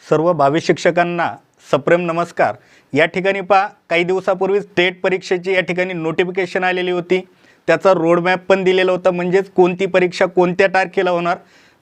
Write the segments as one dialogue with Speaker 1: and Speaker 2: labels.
Speaker 1: सर्व भावी शिक्षकांना सप्रेम नमस्कार। या ठिकाणी पहा, काही दिवसापूर्वी टेट परीक्षेची या ठिकाणी नोटिफिकेशन आलेली होती। त्याचा रोडमॅप पण दिलेला होता, म्हणजेच कोणती परीक्षा कोणत्या तारखेला होणार,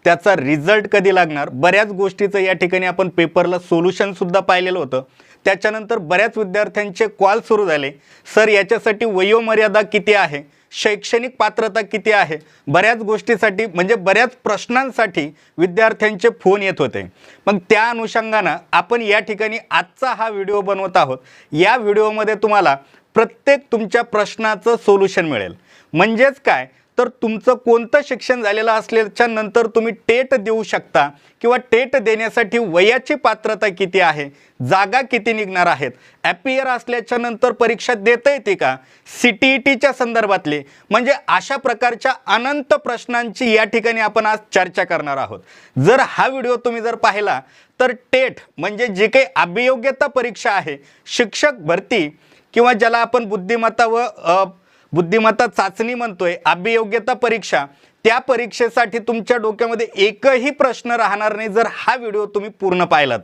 Speaker 1: त्याचा रिझल्ट कधी लागणार, बऱ्याच गोष्टीचं या ठिकाणी आपण पेपरला सोल्युशन सुद्धा पाहिलेलं होतं। त्याच्यानंतर बऱ्याच विद्यार्थ्यांचे कॉल सुरू झाले, सर याच्यासाठी वयोमर्यादा किती आहे, शैक्षणिक पात्रता किती आहे, बऱ्याच गोष्टीसाठी म्हणजे बऱ्याच प्रश्नांसाठी विद्यार्थ्यांचे फोन येत होते। मग त्या अनुषंगाने आपण या ठिकाणी आजचा हा व्हिडिओ बनवत आहोत। या व्हिडिओमध्ये तुम्हाला प्रत्येक तुमच्या प्रश्नाचं सोल्युशन मिळेल। म्हणजेच काय तर तुमचं कोणतं शिक्षण झालेलं असल्याच्या नंतर तुम्ही टेट देऊ शकता किंवा टेट देण्यासाठी वयाची पात्रता किती आहे, जागा किती निघणार आहेत, ॲपियर असल्याच्या नंतर परीक्षा देता येते का, CTETच्या संदर्भातले म्हणजे अशा प्रकारच्या अनंत प्रश्नांची या ठिकाणी आपण आज चर्चा करणार आहोत। जर हा व्हिडिओ तुम्ही जर पाहिला तर टेट म्हणजे जे काही अभियोग्यता परीक्षा आहे, शिक्षक भरती किंवा ज्याला आपण बुद्धिमत्ता चाचणी म्हणतोय, अभियोग्यता परीक्षा, त्या परीक्षेसाठी तुमच्या डोक्यामध्ये एकही प्रश्न राहणार नाही जर हा व्हिडिओ तुम्ही पूर्ण पाहिला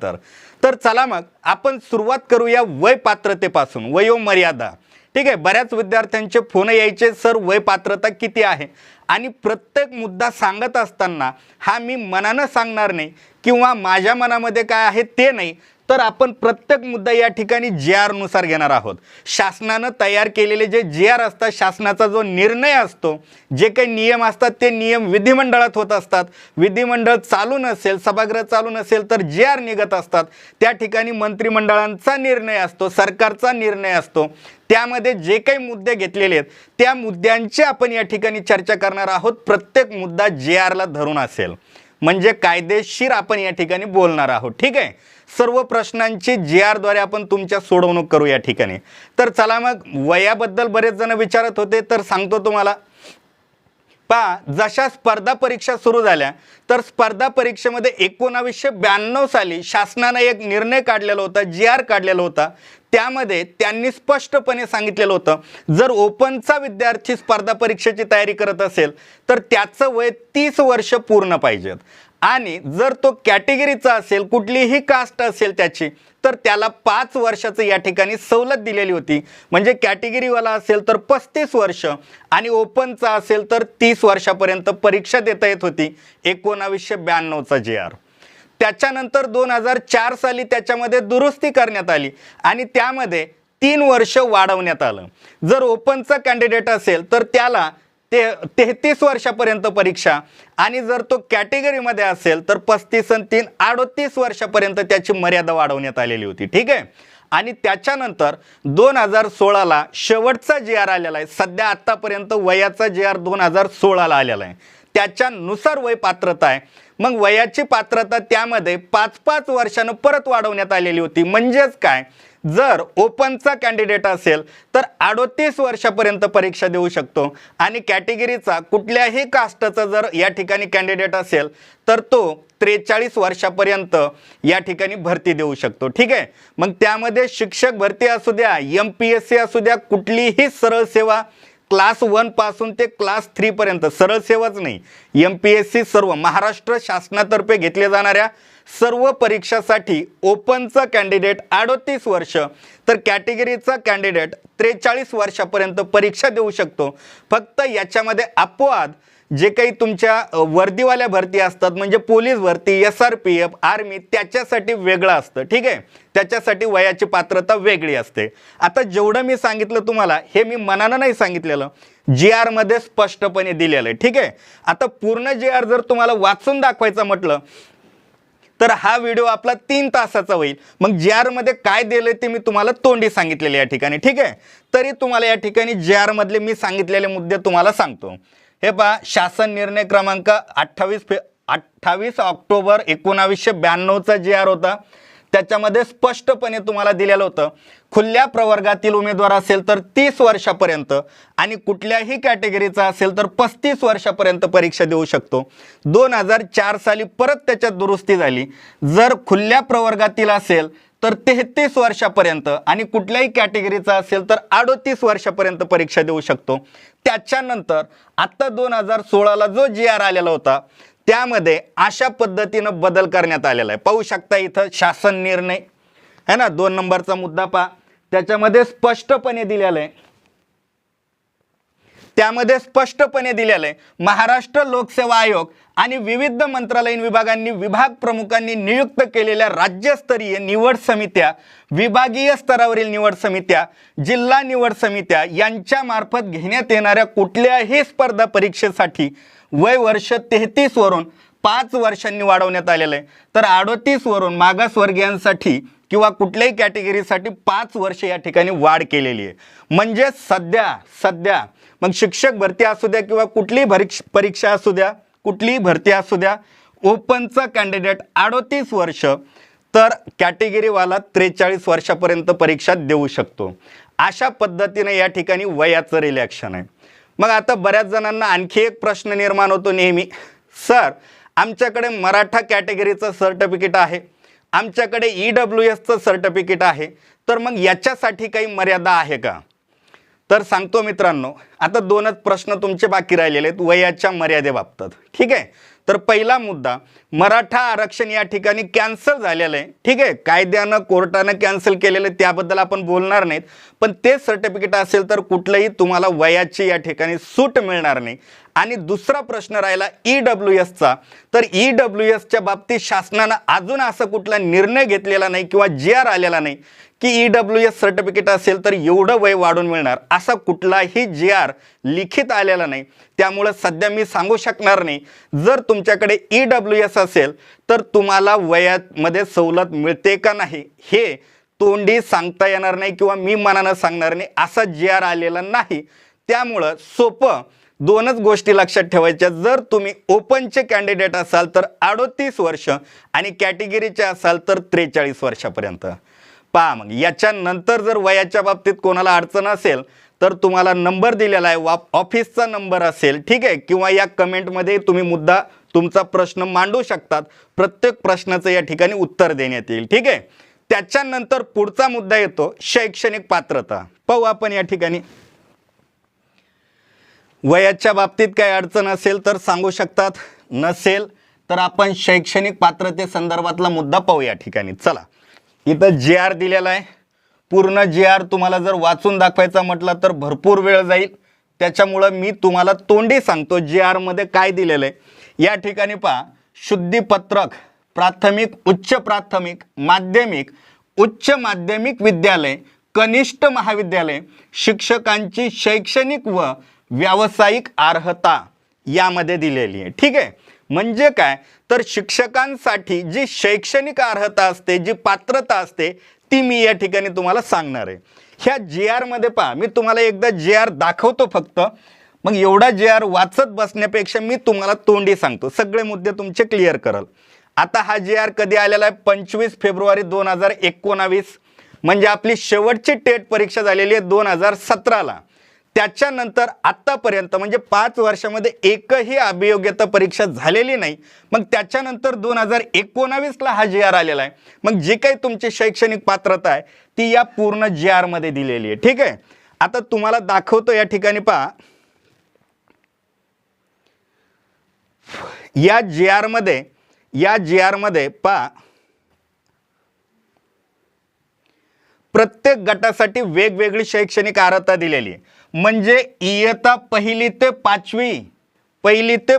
Speaker 1: तर चला मग आपण सुरुवात करूया वय पात्रतेपासून। वयोमर्यादा, ठीक आहे। बऱ्याच विद्यार्थ्यांचे फोन यायचे, सर वय पात्रता किती आहे, आणि प्रत्येक मुद्दा सांगत असताना हा मी मनानं सांगणार नाही किंवा माझ्या मनामध्ये काय आहे ते नाही, तर आपण प्रत्येक मुद्दा या ठिकाणी JR नुसार घेणार आहोत। शासनानं तयार केलेले जे JR असतात, शासनाचा जो निर्णय असतो, जे काही नियम असतात ते नियम विधिमंडळात होत असतात। विधिमंडळ चालू नसेल, सभागृह चालू नसेल तर JR निघत असतात। त्या ठिकाणी मंत्रिमंडळांचा निर्णय असतो, सरकारचा निर्णय असतो। त्यामध्ये जे काही मुद्दे घेतलेले आहेत त्या मुद्द्यांची आपण या ठिकाणी चर्चा करणार आहोत। प्रत्येक मुद्दा JRला धरून असेल म्हणजे कायदेशीर आपण या ठिकाणी बोलणार आहोत, ठीक आहे। सर्व प्रश्नांची JRद्वारे आपण तुमच्या सोडवणूक करू या ठिकाणी। तर चला मग, वयाबद्दल बरेच जण विचारत होते तर सांगतो तुम्हाला। पहा, जशा स्पर्धा परीक्षा सुरू झाल्या तर स्पर्धा परीक्षेमध्ये 1992 साली शासनाने एक निर्णय काढलेला होता, JR काढलेला होता। त्यामध्ये त्यांनी स्पष्टपणे सांगितलेलं होतं, जर ओपनचा विद्यार्थी स्पर्धा परीक्षेची तयारी करत असेल तर त्याचं वय 30 वर्ष पूर्ण पाहिजेत, आणि जर तो कॅटेगरीचा असेल, कुठलीही कास्ट असेल त्याची, तर त्याला 5 वर्षाचं या ठिकाणी सवलत दिलेली होती। म्हणजे कॅटेगरीवाला असेल तर 35 वर्ष आणि ओपनचा असेल तर 30 वर्षापर्यंत परीक्षा देता येत होती। 1992चा JR। त्याच्यानंतर 2004 साली त्याच्यामध्ये दुरुस्ती करण्यात आली आणि त्यामध्ये 3 वर्ष वाढवण्यात आलं। जर ओपनचा कॅन्डिडेट असेल तर त्याला 33 वर्षापर्यंत परीक्षा, आणि जर तो कॅटेगरीमध्ये असेल तर 35 आणि 3 38 वर्षापर्यंत त्याची मर्यादा वाढवण्यात आलेली होती, ठीक आहे। आणि त्याच्यानंतर 2016ला शेवटचा JR आलेला आहे। सध्या आत्तापर्यंत वयाचा JR 2016ला आलेला आहे। त्याच्यानुसार वय पात्रता आहे। मग वयाची पात्रता त्यामध्ये 5-5 वर्षानं परत वाढवण्यात आलेली होती। म्हणजेच काय, जर ओपनचा कॅन्डिडेट असेल तर 38 वर्षापर्यंत परीक्षा देऊ शकतो, आणि कॅटेगरीचा कुठल्याही कास्टचा जर या ठिकाणी कॅन्डिडेट असेल तर तो 43 वर्षापर्यंत या ठिकाणी भरती देऊ शकतो, ठीक आहे। मग त्यामध्ये शिक्षक भरती असू द्या, MPSC असू द्या, कुठलीही सरळ सेवा क्लास 1 पासून ते क्लास 3 पर्यंत, सरळ सेवाच नाही, MPSC सर्व महाराष्ट्र शासनातर्फे घेतल्या जाणाऱ्या सर्व परीक्षासाठी ओपनचा कॅन्डिडेट 38 वर्ष तर कॅटेगरीचा कॅन्डिडेट 43 वर्षापर्यंत परीक्षा देऊ शकतो। फक्त याच्यामध्ये अपवाद जे काही तुमच्या वर्दीवाल्या भरती असतात, म्हणजे पोलीस भरती, SRPF, आर्मी, त्याच्यासाठी वेगळं असतं, ठीक आहे। त्याच्यासाठी वयाची पात्रता वेगळी असते। आता जेवढं मी सांगितलं तुम्हाला हे मी मनानं नाही सांगितलेलं, JR मध्ये स्पष्टपणे दिलेलं आहे, ठीक आहे। आता पूर्ण JR जर तुम्हाला वाचून दाखवायचं म्हटलं तर हा व्हिडिओ आपला 3 तासाचा होईल। मग JR मध्ये काय दिले ते मी तुम्हाला तोंडी सांगितलेले या ठिकाणी, ठीक आहे। तरी तुम्हाला या ठिकाणी JR मधले मी सांगितलेले मुद्दे तुम्हाला सांगतो। हे पहा, शासन निर्णय क्रमांक 28 ऑक्टोबर 1992चा JR होता। त्याच्यामध्ये स्पष्टपणे तुम्हाला दिलेलं होतं, खुल्या प्रवर्गातील उमेदवार असेल तर 30 वर्षापर्यंत आणि कुठल्याही कॅटेगरीचा असेल तर 35 वर्षापर्यंत परीक्षा देऊ शकतो। 2004 साली परत त्याच्यात दुरुस्ती झाली, जर खुल्या प्रवर्गातील असेल तर 33 वर्षापर्यंत आणि कुठल्याही कॅटेगरीचा असेल तर 38 वर्षापर्यंत परीक्षा देऊ शकतो। त्याच्यानंतर आता 2016ला जो JR आलेला होता त्यामध्ये अशा पद्धतीनं बदल करण्यात आलेला आहे. पाहू शकता इथं शासन निर्णय है ना, 2 नंबरचा मुद्दा पहा, त्याच्यामध्ये स्पष्टपणे दिलेलं आहे, त्यामध्ये स्पष्टपणे दिलेलं आहे महाराष्ट्र लोकसेवा आयोग आणि विविध मंत्रालयीन विभागांनी विभाग प्रमुखांनी नियुक्त केलेल्या राज्यस्तरीय निवड समित्या, विभागीय स्तरावरील निवड समित्या, जिल्हा निवड समित्या यांच्या मार्फत घेण्यात येणाऱ्या कुठल्याही स्पर्धा परीक्षेसाठी वय वर्ष 33 वरून 5 वर्षांनी वाढवण्यात आलेलं आहे. तर 38 वरून मागासवर्गीयांसाठी किंवा कुठल्याही कॅटेगरीसाठी 5 वर्ष या ठिकाणी वाढ केलेली आहे. म्हणजे सध्या मग शिक्षक भरती असू द्या किंवा कुठलीही परीक्षा असू द्या, कुठलीही भरती असू द्या, ओपनचा कॅन्डिडेट 38 वर्ष तर कॅटेगरीवाला 43 वर्षापर्यंत परीक्षा देऊ शकतो. अशा पद्धतीने या ठिकाणी वयाचं रिलॅक्शन आहे. मग आता बऱ्याच जणांना आणखी एक प्रश्न निर्माण होतो नेहमी, सर आमच्याकडे मराठा कॅटेगरीचं सर्टिफिकेट आहे, आमच्याकडे EWSचं सर्टिफिकेट आहे, तर मग याच्यासाठी काही मर्यादा आहे का? तर सांगतो मित्रांनो, आता 2च प्रश्न तुमचे बाकी राहिलेले आहेत वयाच्या मर्यादेबाबत. ठीक आहे, तर पहिला मुद्दा, मराठा आरक्षण या ठिकाणी कॅन्सल झालेलं आहे. ठीक आहे, कायद्यानं कोर्टानं कॅन्सल केलेलं आहे, त्याबद्दल आपण बोलणार नाहीत, पण ते सर्टिफिकेट असेल तर कुठलंही तुम्हाला वयाची या ठिकाणी सूट मिळणार नाही. आणि दुसरा प्रश्न राहिला EWSचा, तर EWSच्या बाबतीत शासनानं अजून असं कुठला निर्णय घेतलेला नाही किंवा GR आलेला नाही की EWS सर्टिफिकेट असेल तर एवढं वय वाढून मिळणार, असा कुठलाही GR लिखित आलेला नाही. त्यामुळं सध्या मी सांगू शकणार नाही जर तुमच्याकडे EWS असेल तर तुम्हाला वयामध्ये सवलत मिळते का नाही, हे तोंडी सांगता येणार नाही किंवा मी मनानं सांगणार नाही, असा GR आलेला नाही. त्यामुळं सोपं 2च गोष्टी लक्षात ठेवायच्या, जर तुम्ही ओपनचे कॅन्डिडेट असाल तर 38 वर्ष आणि कॅटेगरीचे असाल तर 43 वर्षापर्यंत. पहा मग याच्यानंतर जर वयाच्या बाबतीत कोणाला अडचण असेल तर तुम्हाला नंबर दिलेला आहे, ऑफिसचा नंबर असेल, ठीक आहे, किंवा या कमेंटमध्ये तुम्ही मुद्दा तुमचा प्रश्न मांडू शकतात. प्रत्येक प्रश्नाचं या ठिकाणी उत्तर देण्यात येईल. ठीक आहे, त्याच्यानंतर पुढचा मुद्दा येतो शैक्षणिक पात्रता. पाहू आपण या ठिकाणी वयाच्या बाबतीत काही अडचण असेल तर सांगू शकतात, नसेल तर आपण शैक्षणिक पात्रते संदर्भातला मुद्दा पाहू या ठिकाणी. चला, इथं GR दिलेला आहे. पूर्ण GR तुम्हाला जर वाचून दाखवायचा म्हटलं तर भरपूर वेळ जाईल, त्याच्यामुळं मी तुम्हाला तोंडी सांगतो GR मध्ये काय दिलेलं आहे. या ठिकाणी पहा, शुद्धीपत्रक प्राथमिक, उच्च प्राथमिक, माध्यमिक, उच्च माध्यमिक विद्यालय, कनिष्ठ महाविद्यालय, शिक्षकांची शैक्षणिक व व्यावसायिक अर्हता यामध्ये दिलेली आहे. ठीक आहे, म्हणजे काय, तर शिक्षकांसाठी जी शैक्षणिक अर्हता असते, जी पात्रता असते, ती मी या ठिकाणी तुम्हाला सांगणार आहे. ह्या GR मध्ये पहा, मी तुम्हाला एकदा GR दाखवतो फक्त, मग एवढा GR वाचत बसण्यापेक्षा मी तुम्हाला तोंडी सांगतो, सगळे मुद्दे तुमचे क्लिअर करल. आता हा GR कधी आलेला आहे, 25 फेब्रुवारी 2019, म्हणजे आपली शेवटची टेट परीक्षा झालेली आहे 2017ला. त्याच्यानंतर आत्तापर्यंत म्हणजे 5 वर्षामध्ये एकही अभियोग्यता परीक्षा झालेली नाही. मग त्याच्यानंतर 2019ला हा GR आलेला आहे. मग जी काही तुमची शैक्षणिक पात्रता आहे ती या पूर्ण GR मध्ये दिलेली आहे. ठीक आहे, आता तुम्हाला दाखवतो या ठिकाणी पहा, या GR मध्ये पहा, प्रत्येक गटासाठी वेगवेगळी शैक्षणिक अर्हता दिलेली आहे. म्हणजे इयत्ता 1ली ते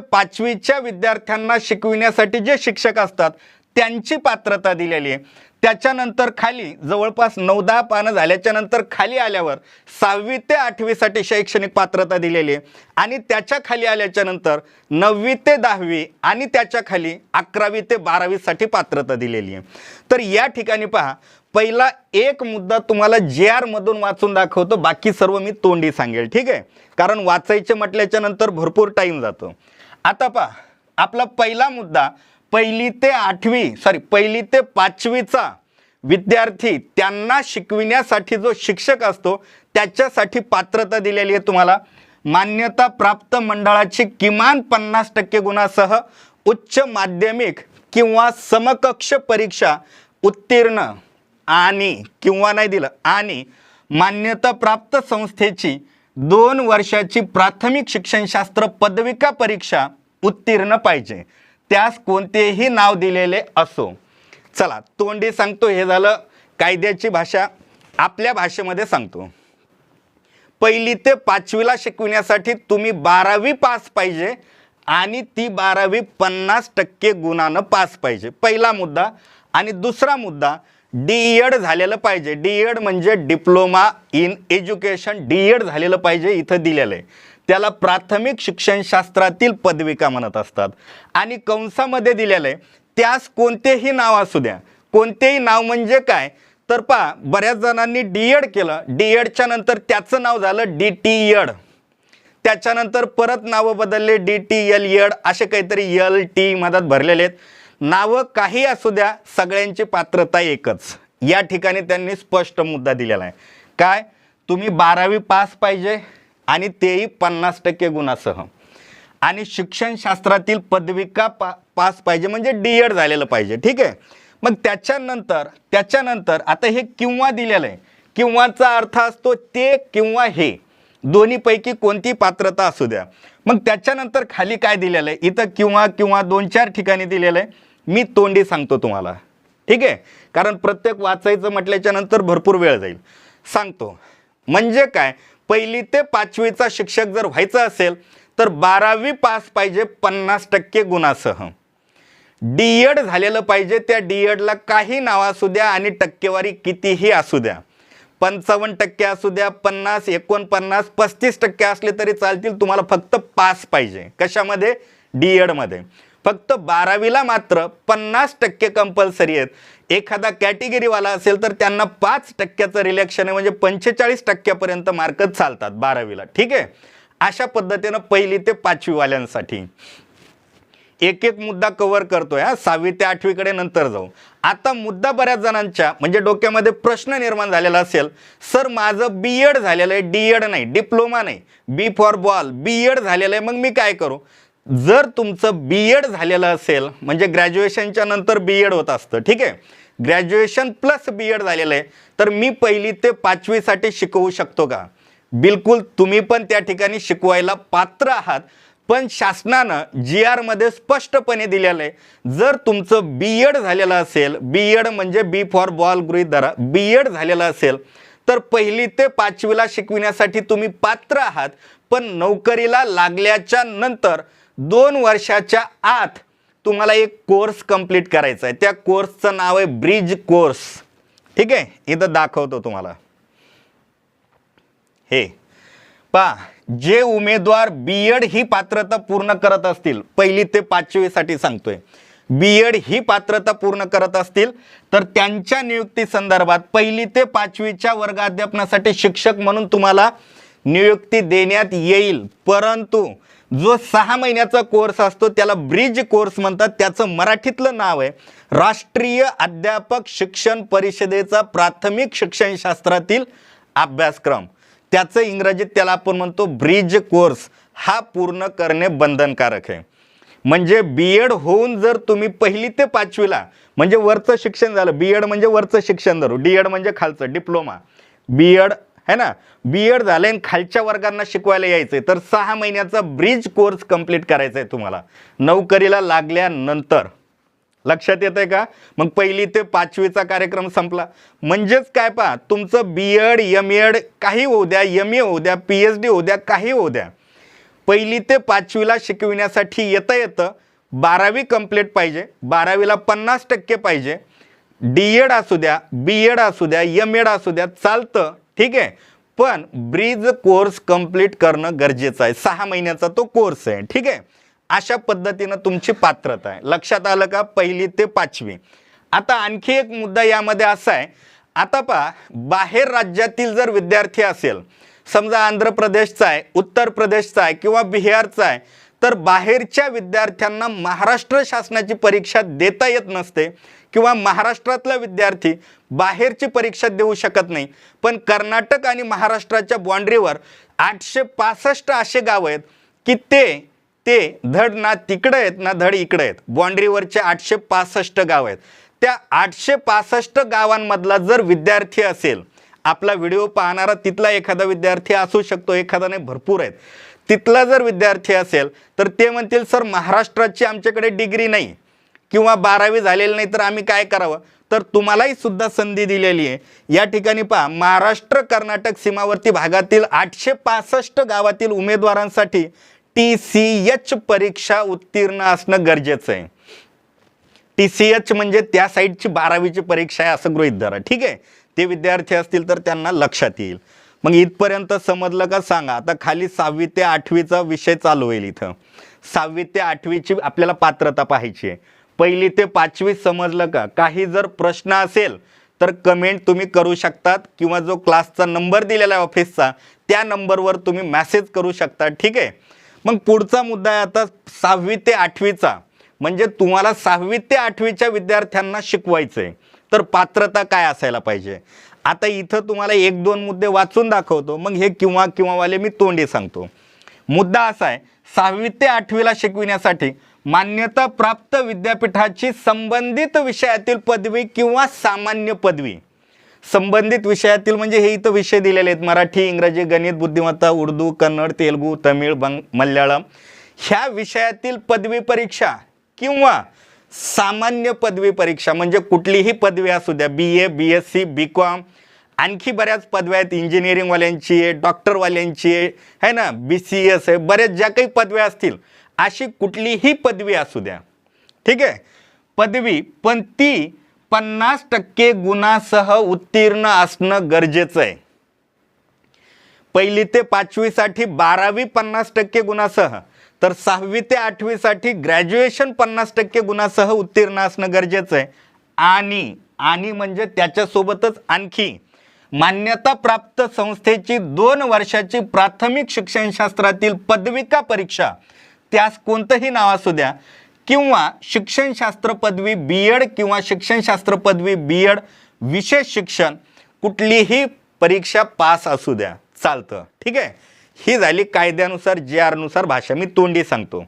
Speaker 1: 5वीच्या विद्यार्थ्यांना शिकविण्यासाठी जे शिक्षक असतात त्यांची पात्रता दिलेली आहे. त्याच्यानंतर खाली जवळपास 9-10 पानं झाल्याच्या नंतर खाली आल्यावर 6वी ते 8वी साठी शैक्षणिक पात्रता दिलेली आहे. आणि त्याच्या खाली आल्याच्या नंतर 9वी ते 10वी आणि त्याच्या खाली 11वी ते 12वी साठी पात्रता दिलेली आहे. तर या ठिकाणी पहा, पहिला एक मुद्दा तुम्हाला GR मधून वाचून दाखवतो, बाकी सर्व मी तोंडी सांगेल. ठीक आहे, कारण वाचायचे म्हटल्याच्या नंतर भरपूर टाइम जातो. आता पहा, आपला पहिला मुद्दा, 1ली ते 5वीचा विद्यार्थी त्यांना शिकविण्यासाठी जो शिक्षक असतो त्याच्यासाठी पात्रता दिलेली आहे तुम्हाला. मान्यता प्राप्त मंडळाची किमान 50% गुणासह उच्च माध्यमिक किंवा समकक्ष परीक्षा उत्तीर्ण आणि किंवा नाही दिलं आणि मान्यता प्राप्त संस्थेची 2 वर्षाची प्राथमिक शिक्षणशास्त्र पदविका परीक्षा उत्तीर्ण पाहिजे. त्यास कोणतेही नाव दिलेले असो. चला तोंडी सांगतो, हे झालं कायद्याची भाषा. आपल्या भाषेमध्ये सांगतो, 1ली ते 5वीला शिकविण्यासाठी तुम्ही 12वी पास पाहिजे आणि ती 12वी 50% गुणानं पास पाहिजे, पहिला मुद्दा. आणि दुसरा मुद्दा, DED झालेलं पाहिजे. DED म्हणजे डिप्लोमा इन एज्युकेशन, DED झालेलं पाहिजे. इथं दिलेलं आहे त्याला प्राथमिक शिक्षणशास्त्रातील पदविका म्हणत असतात. आणि कंसामध्ये दिलेलं आहे त्यास कोणतेही नाव असू द्या. कोणतेही नाव म्हणजे काय तर पहा, बऱ्याच जणांनी DED केलं, DEDच्या नंतर त्याचं नाव झालं DTED, त्याच्यानंतर परत नावं बदलले DTLED, असे काहीतरी LT मधात भरलेले आहेत. नावं काही असू द्या, सगळ्यांची पात्रता एकच. या ठिकाणी त्यांनी स्पष्ट मुद्दा दिलेला आहे, काय तुम्ही 12वी पास पाहिजे आणि तेही 50% गुणासह, आणि शिक्षणशास्त्रातील पदविका पास पाहिजे, म्हणजे DED झालेलं पाहिजे. ठीक आहे. मग त्याच्यानंतर आता हे किंवा दिलेलं आहे. किंवाचा अर्थ असतो ते किंवा हे, दोन्हीपैकी कोणती पात्रता असू द्या. मग त्याच्यानंतर खाली काय दिलेलं आहे, इथं किंवा 2-4 ठिकाणी दिलेलं आहे. मी तोंडी सांगतो तुम्हाला, ठीक आहे, कारण प्रत्येक वाचायचं म्हटल्याच्या नंतर भरपूर वेळ जाईल. सांगतो म्हणजे काय, 1ली ते 5वीचा शिक्षक जर व्हायचं असेल तर 12वी पास पाहिजे 50% गुणासह. DED झालेलं पाहिजे. त्या DEDला काही नाव असू द्या आणि टक्केवारी कितीही असू द्या, 55% असू द्या, 50, 49, 35% असले तरी चालतील. तुम्हाला फक्त पास पाहिजे. कशामध्ये, DEDमध्ये. फक्त 12वीला मात्र 50% कंपल्सरी आहेत. एखादा कॅटेगरीवाला असेल तर त्यांना 5%चं रिलॅक्शन आहे, म्हणजे 45% मार्क चालतात 12वीला. ठीक आहे. अशा पद्धतीनं 1ली ते 5वी वाल्यांसाठी एक मुद्दा कव्हर करतोय. 6वी ते 8वीकडे नंतर जाऊ. आता मुद्दा बऱ्याच जणांच्या म्हणजे डोक्यामध्ये प्रश्न निर्माण झालेला असेल, सर माझं BED झालेलं आहे, DED नाही, डिप्लोमा नाही, B फॉर बॉल, BED झालेलं आहे, मग मी काय करू. जर तुमचं BED झालेलं असेल म्हणजे ग्रॅज्युएशनच्या नंतर BED होत असतं. ठीक आहे. ग्रॅज्युएशन प्लस BED झालेलं आहे तर मी 1ली ते 5वीसाठी शिकवू शकतो का. बिलकुल, तुम्ही पण त्या ठिकाणी शिकवायला पात्र आहात. पण शासनानं GR मध्ये स्पष्टपणे दिलेलं आहे, जर तुमचं BED झालेलं असेल, BED म्हणजे B फॉर बॉल गृहीत धरा, BED झालेलं असेल तर 1ली ते 5वीला शिकविण्यासाठी तुम्ही पात्र आहात. पण नोकरीला लागल्याच्या नंतर 2 वर्षाच्या आत तुम्हाला एक कोर्स कंप्लीट करायचा आहे. त्या कोर्सचं नाव आहे ब्रिज कोर्स. ठीक आहे. इथं दाखवतो तुम्हाला. हे पहा, जे उमेदवार BED ही पात्रता पूर्ण करत असतील, 1ली ते 5वीसाठी सांगतोय, BED ही पात्रता पूर्ण करत असतील तर त्यांच्या नियुक्ती संदर्भात 1ली ते 5वीच्या वर्गाध्यापनासाठी शिक्षक म्हणून तुम्हाला नियुक्ती देण्यात येईल. परंतु जो 6 महिन्याचा कोर्स असतो त्याला ब्रिज कोर्स म्हणतात. त्याचं मराठीतलं नाव आहे राष्ट्रीय अध्यापक शिक्षण परिषदेचा प्राथमिक शिक्षणशास्त्रातील अभ्यासक्रम. त्याचं इंग्रजीत त्याला आपण म्हणतो ब्रिज कोर्स. हा पूर्ण करणे बंधनकारक आहे. म्हणजे BED होऊन जर तुम्ही 1ली ते 5वीला म्हणजे वरचं शिक्षण झालं, BED म्हणजे वरचं शिक्षण धरू, DED म्हणजे खालचं डिप्लोमा, BED है ना, BED झालं आणि खालच्या वर्गांना शिकवायला यायचंय तर 6 महिन्याचा ब्रिज कोर्स कंप्लीट करायचा आहे तुम्हाला नोकरीला लागल्यानंतर. लक्षात येतंय का. मग 1ली ते 5वीचा कार्यक्रम संपला. म्हणजेच काय पहा, तुमचं BED MED काही होऊ द्या, MA होऊ द्या, PhD होऊ द्या, काही होऊ द्या, 1ली ते 5वीला शिकविण्यासाठी येतं 12वी कंप्लीट पाहिजे, 12वीला 50% पाहिजे. DED असू द्या, BED असू द्या, MED असू द्या, चालतं. ठीक आहे. पण ब्रिज कोर्स कंप्लीट करणं गरजेचं आहे. 6 महिन्याचा तो कोर्स आहे. ठीक आहे. अशा पद्धतीनं तुमची पात्रता आहे. लक्षात आलं का. 1ली ते 5वी. आता आणखी एक मुद्दा यामध्ये असा आहे, आता पहा, बाहेर राज्यातील जर विद्यार्थी असेल, समजा आंध्र प्रदेशचा आहे, उत्तर प्रदेशचा आहे किंवा बिहारचा आहे, तर बाहेरच्या विद्यार्थ्यांना महाराष्ट्र शासनाची परीक्षा देता येत नसते किंवा महाराष्ट्रातला विद्यार्थी बाहेरची परीक्षा देऊ शकत नाही. पण कर्नाटक आणि महाराष्ट्राच्या बाउंड्रीवर 865 असे गाव आहेत की ते धड ना तिकडे आहेत ना धड इकडे आहेत. बाउंड्रीवरचे 865 गाव आहेत. त्या 865 गावांमधला जर विद्यार्थी असेल, आपला व्हिडिओ पाहणारा तिथला एखादा विद्यार्थी असू शकतो, एखादा नाही, भरपूर आहेत, तिथला जर विद्यार्थी असेल तर ते म्हणतील सर महाराष्ट्राची आमच्याकडे डिग्री नाही किंवा 12वी झालेली नाही तर आम्ही काय करावं, तर तुम्हालाही सुद्धा संधी दिलेली आहे. या ठिकाणी पहा, महाराष्ट्र कर्नाटक सीमावर्ती भागातील 865 गावातील उमेदवारांसाठी TCH परीक्षा उत्तीर्ण असणं गरजेचं आहे. TCH म्हणजे त्या साईडची 12वीची परीक्षा आहे असं गृहीत धरा. ठीक आहे, ते विद्यार्थी असतील तर त्यांना लक्षात येईल. मग इथपर्यंत समजलं का सांगा. आता खाली 6वी ते 8वीचा विषय चालू होईल. इथं 6वी ते 8वीची आपल्याला पात्रता पाहायची आहे. 1ली ते 5वी समजलं का. काही जर प्रश्न असेल तर कमेंट तुम्ही करू शकतात किंवा जो क्लासचा नंबर दिलेला आहे ऑफिसचा त्या नंबरवर तुम्ही मेसेज करू शकता. ठीक आहे, मग पुढचा मुद्दा आहे आता 6वी ते 8वीचा. म्हणजे तुम्हाला 6वी ते 8वीच्या विद्यार्थ्यांना शिकवायचं आहे तर पात्रता काय असायला पाहिजे. आता इथं तुम्हाला 1-2 मुद्दे वाचून दाखवतो, मग हे किंवा वाले मी तोंडी सांगतो. मुद्दा असा आहे, 6वी ते 8वीला शिकविण्यासाठी मान्यता प्राप्त विद्यापीठाची संबंधित विषयातील पदवी किंवा सामान्य पदवी. संबंधित विषयातील म्हणजे हे इथं विषय दिलेले आहेत, मराठी, इंग्रजी, गणित, बुद्धिमत्ता, उर्दू, कन्नड, तेलुगू, तमिळ, मल्याळम ह्या विषयातील पदवी परीक्षा किंवा सामान्य पदवी परीक्षा म्हणजे कुठलीही पदवी असू द्या, BA, BSc, BCom, आणखी बऱ्याच पदव्या आहेत, इंजिनिअरिंगवाल्यांची आहे, डॉक्टरवाल्यांची आहे ना, BCS आहे, बऱ्याच ज्या काही पदव्या असतील अशी कुठलीही पदवी असू द्या. ठीक आहे, पदवी पण ती 50% गुणासह उत्तीर्ण असणं गरजेचं आहे. 1ली ते 5वीसाठी 12वी 50% गुणासह, तर 6वी ते 8वीसाठी ग्रॅज्युएशन 50% गुणासह उत्तीर्ण असणं गरजेचं आहे. आणि म्हणजे त्याच्यासोबतच आणखी मान्यता प्राप्त संस्थेची 2 वर्षाची प्राथमिक शिक्षणशास्त्रातील पदविका परीक्षा, त्यास कोणतंही नाव असू द्या, किंवा शिक्षणशास्त्र पदवी B.Ed किंवा शिक्षणशास्त्र पदवी B.Ed विशेष शिक्षण कुठलीही परीक्षा पास असू द्या चालतं. ठीक आहे, ही झाली कायद्यानुसार JR नुसार भाषा. मी तोंडी सांगतो.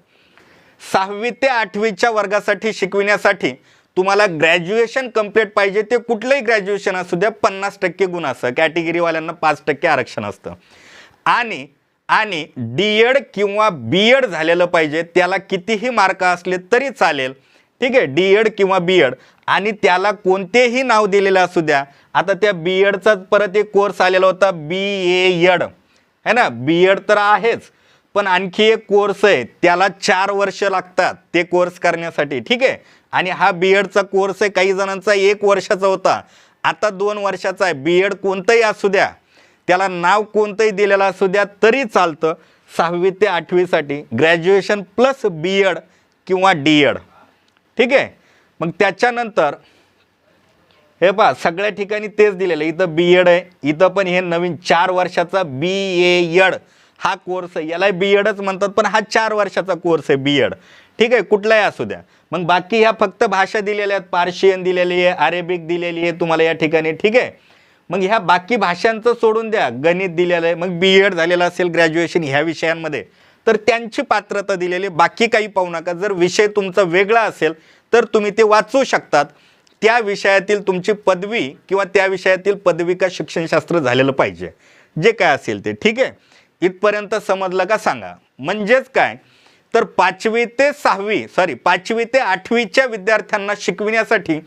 Speaker 1: 6वी ते 8वीच्या वर्गासाठी शिकविण्यासाठी तुम्हाला ग्रॅज्युएशन कंप्लीट पाहिजे, ते कुठलंही ग्रॅज्युएशन असू द्या, 50% गुण असं, कॅटेगरीवाल्यांना 5% आरक्षण असतं. आणि D.Ed किंवा B.Ed झालेलं पाहिजे, त्याला कितीही मार्क असले तरी चालेल. ठीक आहे, D.Ed किंवा B.Ed, आणि त्याला कोणतेही नाव दिलेलं असू द्या. आता त्या B.Edचाच परत एक कोर्स आलेला होता B.A.Ed है ना, B.Ed तर आहेच, पण आणखी एक कोर्स आहे, त्याला 4 वर्ष लागतात ते कोर्स करण्यासाठी. ठीक आहे, आणि हा B.Edचा कोर्स आहे, काही जणांचा 1 वर्षाचा होता, आता 2 वर्षाचा आहे. B.Ed कोणतंही असू द्या, त्याला नाव कोणतंही दिलेलं असू द्या तरी चालतं. 6वी ते 8वीसाठी ग्रॅज्युएशन प्लस B.Ed किंवा D.Ed. ठीक आहे, मग त्याच्यानंतर हे पहा सगळ्या ठिकाणी तेच दिलेलं आहे. इथं B.Ed आहे, इथं पण हे नवीन 4 वर्षाचा B.A.Ed हा कोर्स आहे, याला B.Edच म्हणतात, पण हा 4 वर्षाचा कोर्स आहे B.Ed. ठीक आहे, कुठलाही असू द्या. मग बाकी ह्या फक्त भाषा दिलेल्या आहेत, पार्शियन दिलेली आहे, अरेबिक दिलेली आहे तुम्हाला या ठिकाणी. ठीक आहे, मग ह्या बाकी भाषांचं सोडून द्या, गणित दिलेलं आहे, मग B.Ed झालेलं असेल ग्रॅज्युएशन ह्या विषयांमध्ये तर त्यांची पात्रता दिलेली. बाकी काही पाहू नका. जर विषय तुमचा वेगळा असेल तर तुम्ही ते वाचू शकतात. त्या विषयातील तुमची पदवी किंवा त्या विषयातील पदविका शिक्षणशास्त्र झालेलं पाहिजे, जे काय असेल ते. ठीक आहे, इथपर्यंत समजलं का सांगा. म्हणजेच काय, तर 5वी ते 8वीच्या विद्यार्थ्यांना शिकविण्यासाठी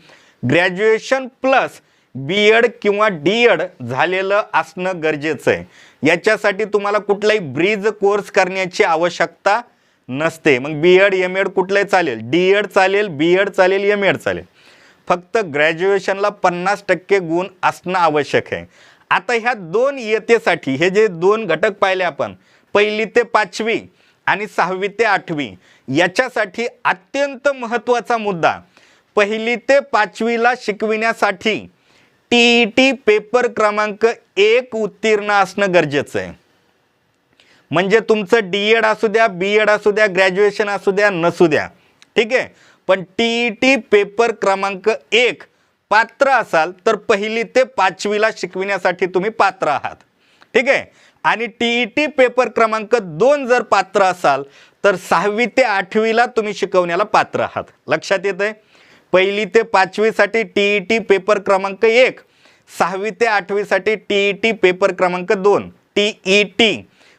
Speaker 1: ग्रॅज्युएशन प्लस B.Ed किंवा D.Ed झालेलं असणं गरजेचं आहे. याच्यासाठी तुम्हाला कुठलाही ब्रिज कोर्स करण्याची आवश्यकता नसते. मग B.Ed M.Ed कुठलंही चालेल, D.Ed चालेल, B.Ed चालेल, M.Ed चालेल, फक्त ग्रॅज्युएशनला 50% गुण असणं आवश्यक आहे. आता ह्या 2 इयत्तेसाठी हे जे 2 घटक पाहिले आपण, 1ली ते 5वी आणि 6वी ते 8वी, याच्यासाठी अत्यंत महत्त्वाचा मुद्दा, 1ली ते 5वीला शिकविण्यासाठी TET पेपर क्रमांक 1 उत्तीर्ण असणं गरजेचं आहे. म्हणजे तुमचं D.Ed असू द्या, B.Ed असू द्या, ग्रॅज्युएशन असू द्या, नसू द्या. ठीक आहे, पण TET पेपर क्रमांक 1 पात्र असाल तर 1ली ते 5वीला शिकविण्यासाठी तुम्ही पात्र आहात. ठीक आहे, आणि TET पेपर क्रमांक 2 जर पात्र असाल तर 6वी ते 8वीला तुम्ही शिकवण्याला पात्र आहात. लक्षात येतंय. 1ली ते 5वीसाठी TET पेपर क्रमांक 1, 6वी ते 8वीसाठी TET पेपर क्रमांक 2 TET,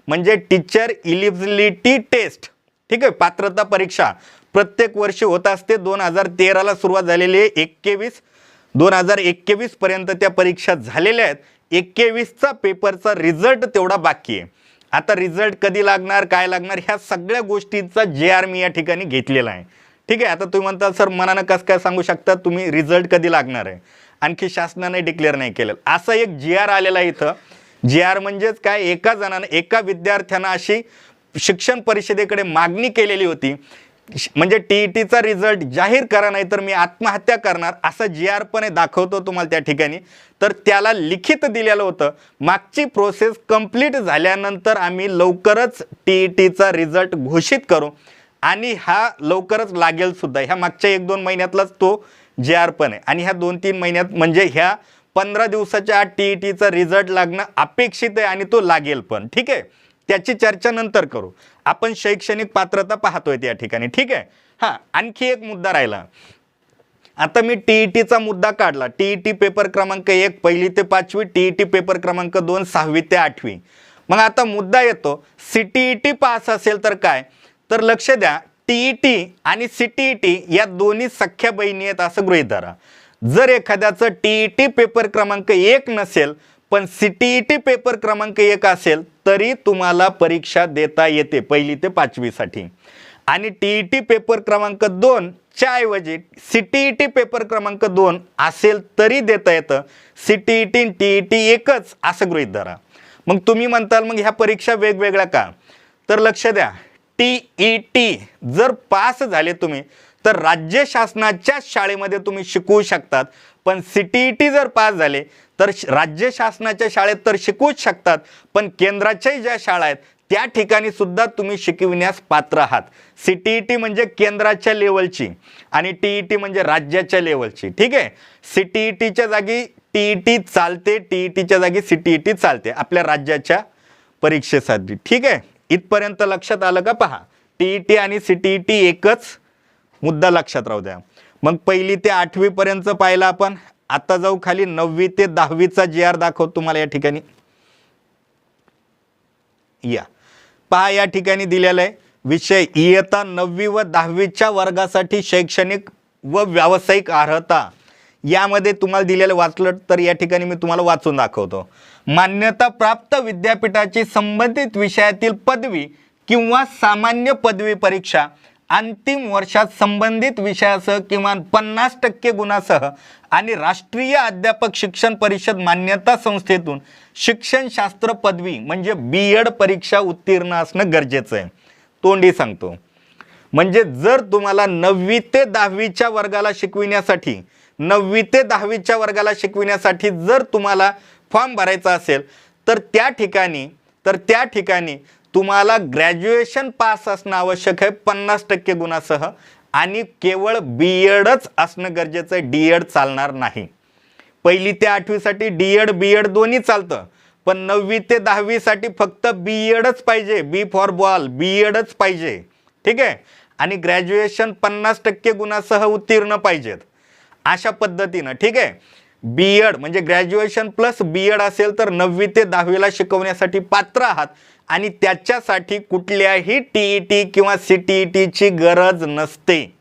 Speaker 1: म्हणजे टीचर इलिजिबिलिटी टेस्ट, ठीक आहे, पात्रता परीक्षा प्रत्येक वर्षी होत असते. 2013ला सुरुवात झालेली आहे. 2021 पर्यंत त्या परीक्षा झालेल्या आहेत. 21चा पेपरचा रिझल्ट तेवढा बाकी आहे. आता रिझल्ट कधी लागणार, काय लागणार, ह्या सगळ्या गोष्टींचा JR मी या ठिकाणी घेतलेला आहे. ठीक आहे. आता तुम्ही म्हणता सर मनानं कसं काय सांगू शकता तुम्ही रिझल्ट कधी लागणार आहे, आणखी शासनाने डिक्लेअर नाही केलेलं. असा एक JR आलेला आहे इथं. JR म्हणजेच काय, एका विद्यार्थ्यानं अशी शिक्षण परिषदेकडे मागणी केलेली होती, म्हणजे TETचा रिझल्ट जाहीर करा नाही तर मी आत्महत्या करणार, असा JR पण दाखवतो तुम्हाला त्या ठिकाणी. तर त्याला लिखित दिलेलं होतं. मागची प्रोसेस कंप्लीट झाल्यानंतर आम्ही लवकरच TETचा रिझल्ट घोषित करू आणि हा लवकरच लागेल सुद्धा. ह्या मागच्या 1-2 महिन्यातलाच तो JR पण आहे आणि ह्या 2-3 महिन्यात म्हणजे ह्या 15 दिवसाच्या आत TETचा रिझल्ट लागणं अपेक्षित आहे आणि तो लागेल पण. ठीक आहे, त्याची चर्चा नंतर करू. आपण शैक्षणिक पात्रता पाहतोय त्या ठिकाणी. ठीक आहे. हां, आणखी एक मुद्दा राहिला. आता मी TETचा मुद्दा काढला. TET पेपर क्रमांक 1 पहिली ते 5वी, TET पेपर क्रमांक 2 6वी ते 8वी. मग आता मुद्दा येतो, CTET पास असेल तर काय, तर लक्ष द्या, TET आणि CTET या दोन्ही सख्या बहिणी आहेत असं गृहीत धरा. जर एखाद्याचं TET पेपर क्रमांक 1 नसेल पण CTET पेपर क्रमांक 1 असेल तरी तुम्हाला परीक्षा देता येते पहिली ते 5वी साठी. आणि TET पेपर क्रमांक 2 च्या ऐवजी CTET पेपर क्रमांक 2 असेल तरी देता येतं. CTET आणि TET एकच असं गृहीत धरा. मग तुम्ही म्हणताल मग ह्या परीक्षा वेगवेगळ्या का, तर लक्ष द्या, TET जर पास झाले तुम्ही तर राज्य शासनाच्या शाळेमध्ये तुम्ही शिकवू शकतात. पण CTET जर पास झाले तर राज्य शासनाच्या शाळेत तर शिकवूच शकतात, पण केंद्राच्याही ज्या शाळा आहेत त्या ठिकाणी सुद्धा तुम्ही शिकविण्यास पात्र आहात. CTET म्हणजे केंद्राच्या लेवलची आणि TET म्हणजे राज्याच्या लेवलची. ठीक आहे. CTETच्या जागी TET चालते, TETच्या जागी CTET चालते आपल्या राज्याच्या परीक्षेसाठी. ठीक आहे. इथपर्यंत लक्षात आलं का? पहा, TET आणि CTET एकच मुद्दा लक्षात राहू द्या. मग पहिली ते 8वी पर्यंत पाहिलं आपण. आता जाऊ खाली 9वी ते 10वीचा JR दाखवतो तुम्हाला या ठिकाणी. या पहा, या ठिकाणी दिलेला आहे विषय इयत्ता 9वी व 10वीच्या वर्गासाठी शैक्षणिक व व्यावसायिक अर्हता. यामध्ये तुम्हाला दिलेलं वाचलं तर या ठिकाणी मी तुम्हाला वाचून दाखवतो. मान्यता प्राप्त विद्यापीठाची संबंधित विषयातील पदवी किंवा सामान्य पदवी परीक्षा अंतिम वर्षात संबंधित विषयासह किमान 50% गुणासह आणि राष्ट्रीय अध्यापक शिक्षण परिषद मान्यता संस्थेतून शिक्षणशास्त्र पदवी म्हणजे B.Ed परीक्षा उत्तीर्ण असणं गरजेचं आहे. तोंडी सांगतो. म्हणजे जर तुम्हाला 9वी ते 10वीच्या वर्गाला शिकविण्यासाठी 9वी ते 10वीच्या वर्गाला शिकविण्यासाठी जर तुम्हाला फॉर्म भरायचा असेल तर त्या ठिकाणी तुम्हाला ग्रॅज्युएशन पास असणं आवश्यक आहे 50% गुणासह आणि केवळ B.Edच असणं गरजेचं आहे. D.Ed चालणार नाही. पहिली ते 8वीसाठी D.Ed B.Ed दोन्ही चालतं, पण 9वी ते 10वीसाठी फक्त B.Edच पाहिजे. B फॉर बॉल, B.Edच पाहिजे. ठीक आहे. आणि ग्रॅज्युएशन 50% गुणासह उत्तीर्ण पाहिजेत अशा पद्धतीनं. ठीक आहे. B.Ed म्हणजे ग्रॅज्युएशन प्लस B.Ed असेल तर 9वी ते 10वीला शिकवण्यासाठी पात्र आहात आणि त्याच्यासाठी कुठल्याही TET किंवा CTETची गरज नसते.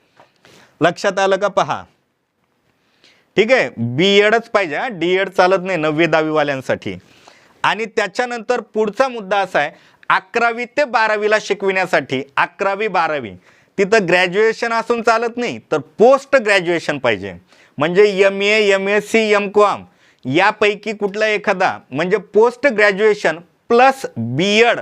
Speaker 1: लक्षात आलं का? पहा. ठीक आहे. B.Edच पाहिजे, D.Ed चालत नाही 9वी 10वी वाल्यांसाठी. आणि त्याच्यानंतर पुढचा मुद्दा असा आहे, 11वी ते 12वीला शिकविण्यासाठी 11वी 12वी तिथं ग्रॅज्युएशन असून चालत नाही तर पोस्ट ग्रॅज्युएशन पाहिजे. म्हणजे MA MSc MCOM यापैकी कुठला एखादा म्हणजे पोस्ट ग्रॅज्युएशन प्लस B.Ed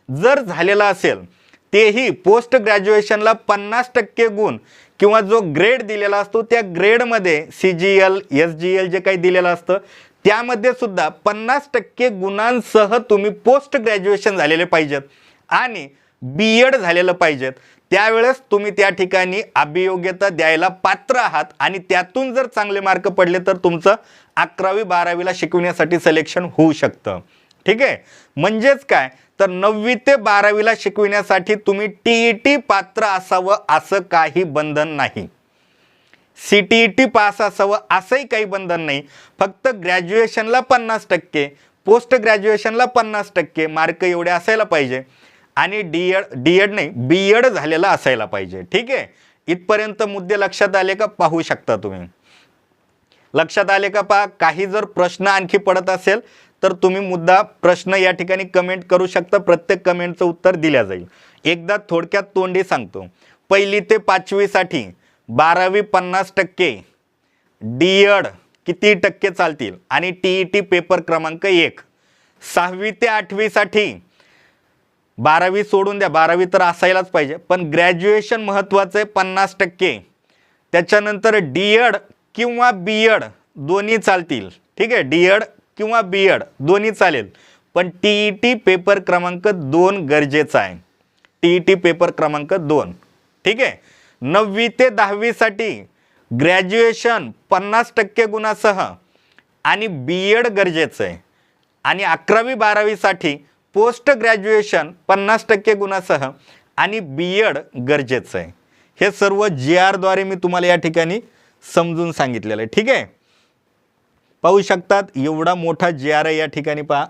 Speaker 1: जर झालेला असेल, तेही पोस्ट ग्रॅज्युएशनला 50% गुण किंवा जो ग्रेड दिलेला असतो त्या ग्रेडमध्ये CGL SGL जे काही दिलेलं असतं त्यामध्ये सुद्धा 50% गुणांसह तुम्ही पोस्ट ग्रॅज्युएशन झालेले पाहिजेत आणि B.Ed झालेलं पाहिजेत. त्यावेळेस तुम्ही त्या ठिकाणी अभियोग्यता द्यायला पात्र आहात आणि त्यातून जर चांगले मार्क पडले तर तुमचं 11वी 12वीला शिकवण्यासाठी सिलेक्शन होऊ शकतं. ठीक आहे. म्हणजेच काय तर 9वी ते 12वीला शिकविण्यासाठी तुम्ही TET पात्र असावं असं काही बंधन नाही. CTET पास असावं असंही काही बंधन नाही. फक्त ग्रॅज्युएशनला 50%, पोस्ट ग्रॅज्युएशनला 50% मार्क एवढे असायला पाहिजे आणि डी एड नाही BEd झालेला असायला पाहिजे. ठीक आहे, इथपर्यंत मुद्दे लक्षात आले का पाहू शकता तुम्ही. लक्षात आले का पहा. काही जर प्रश्न आणखी पडत असेल तर तुम्ही मुद्दा प्रश्न या ठिकाणी कमेंट करू शकता. प्रत्येक कमेंटचं उत्तर दिल्या जाईल. एकदा थोडक्यात तोंडी सांगतो. 1ली ते 5वी साठी 12वी 50%, DEd किती टक्के चालतील आणि TET पेपर क्रमांक 1. 6वी ते 8वी साठी 12वी सोडून द्या, 12वी तर असायलाच पाहिजे, पण ग्रॅज्युएशन महत्त्वाचं आहे 50%. त्याच्यानंतर DEd किंवा BEd दोन्ही चालतील. ठीक आहे, DEd किंवा BEd दोन्ही चालेल, पण TET पेपर क्रमांक 2 गरजेचा आहे. TET पेपर क्रमांक 2. ठीक आहे. 9वी ते 10वी साठी ग्रॅज्युएशन 50% गुणासह आणि BEd गरजेचं आहे. आणि 11वी 12वी साठी पोस्ट ग्रॅज्युएशन 50% गुणासह आणि BEd गरजेचं आहे. हे सर्व GR द्वारे मी तुम्हाला या ठिकाणी समजून सांगितलेलं आहे. ठीक आहे, पाहू शकतात एवढा मोठा GR आहे या ठिकाणी. पहा